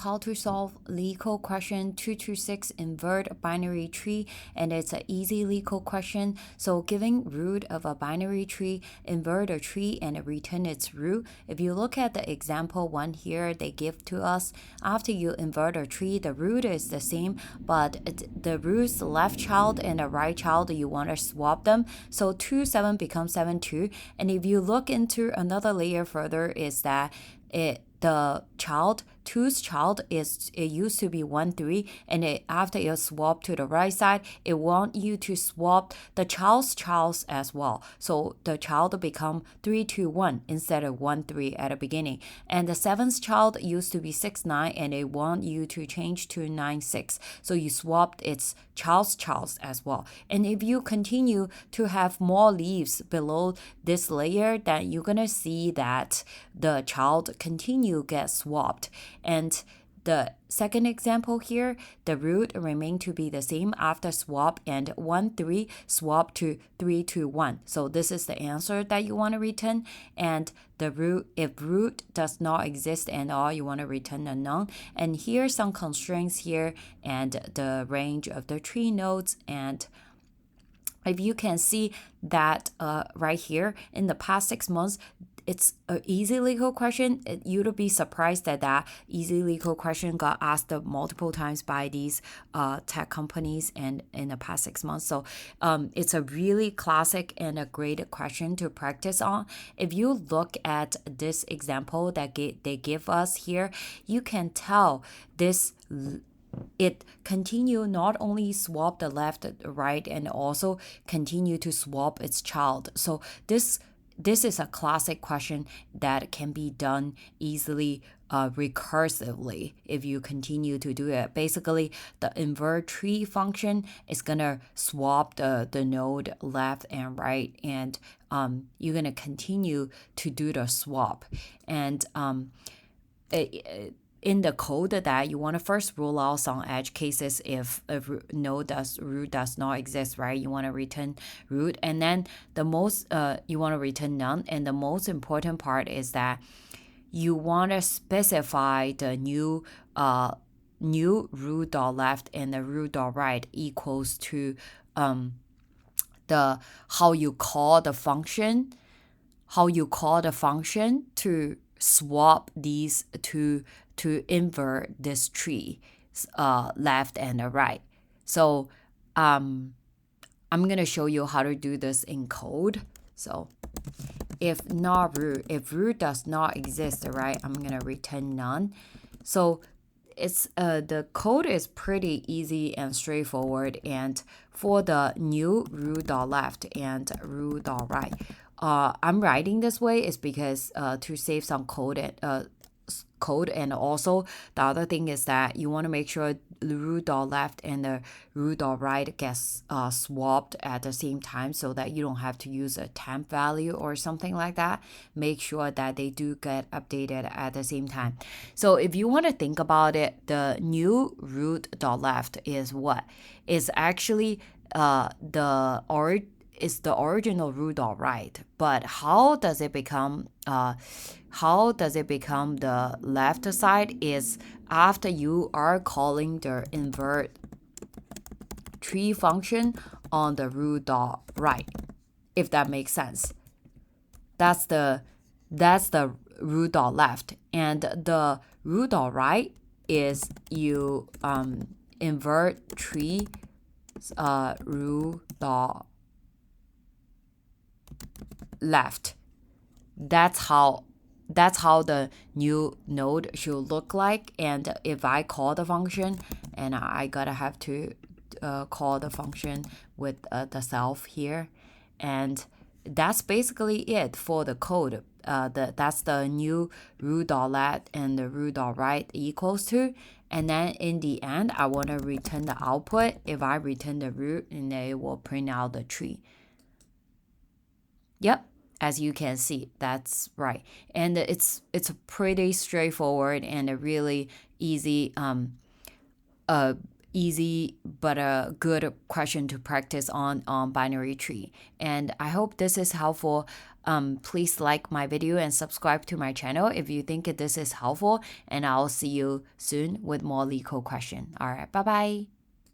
How to solve Leetcode question 226 invert binary tree, and it's an easy Leetcode question. So giving root of a binary tree, invert a tree and return its root. If you look at the example one here they give to us, after you invert a tree, the root is the same, but the root's left child and the right child, you want to swap them. So 2, 7 becomes 7, 2. And if you look into another layer further, is that the child, 2's child, it used to be 1, 3, and after you swap to the right side, it want you to swap the child's as well. So the child become 3, 2, 1 instead of 1, 3 at the beginning. And the 7th child used to be 6, 9, and it want you to change to 9, 6. So you swapped its child's as well. And if you continue to have more leaves below this layer, then you're gonna see that the child continue get swapped. And the second example here, the root remain to be the same after swap, and 1, 3 swap to 3, 2, 1. So this is the answer that you want to return. And the root, if root does not exist at all, you want to return a none. And here's some constraints here and the range of the tree nodes. And if you can see that right here in the past 6 months, it's an easy Leetcode question. You'd be surprised that easy Leetcode question got asked multiple times by these tech companies and in the past 6 months. So it's a really classic and a great question to practice on. If you look at this example that they give us here, you can tell it continue not only swap the left, right, and also continue to swap its child. So this is a classic question that can be done easily recursively if you continue to do it. Basically, the invert tree function is gonna swap the node left and right, and you're gonna continue to do the swap. And in the code that you want to first rule out some edge cases if root does not exist, right? You want to return root, and then the most you want to return none. And the most important part is that you want to specify the new root dot left and the root dot right equals to the how you call the function to swap these to invert this tree, left and the right. So I'm going to show you how to do this in code. So if root does not exist, right, I'm going to return none. So it's the code is pretty easy and straightforward. And for the new root dot left and root dot right, I'm writing this way is because to save some code, and also the other thing is that you want to make sure the root dot left and the root dot right gets swapped at the same time, so that you don't have to use a temp value or something like that. Make sure that they do get updated at the same time. So if you want to think about it, the new root dot left is what is actually the original root dot right, but how does it become the left side is after you are calling the invert tree function on the root dot right, if that makes sense. That's the root dot left, and the root dot right is you invert tree root dot left. That's how the new node should look like. And if I call the function, and I gotta have to call the function with the self here, and that's basically it for the code. That's the new root dot left and the root dot right equals to. And then in the end, I want to return the output. If I return the root, and it will print out the tree. Yep, as you can see, that's right. And it's pretty straightforward and a really easy but a good question to practice on binary tree. And I hope this is helpful. Please like my video and subscribe to my channel if you think this is helpful, and I'll see you soon with more Leetcode question. All right, bye bye.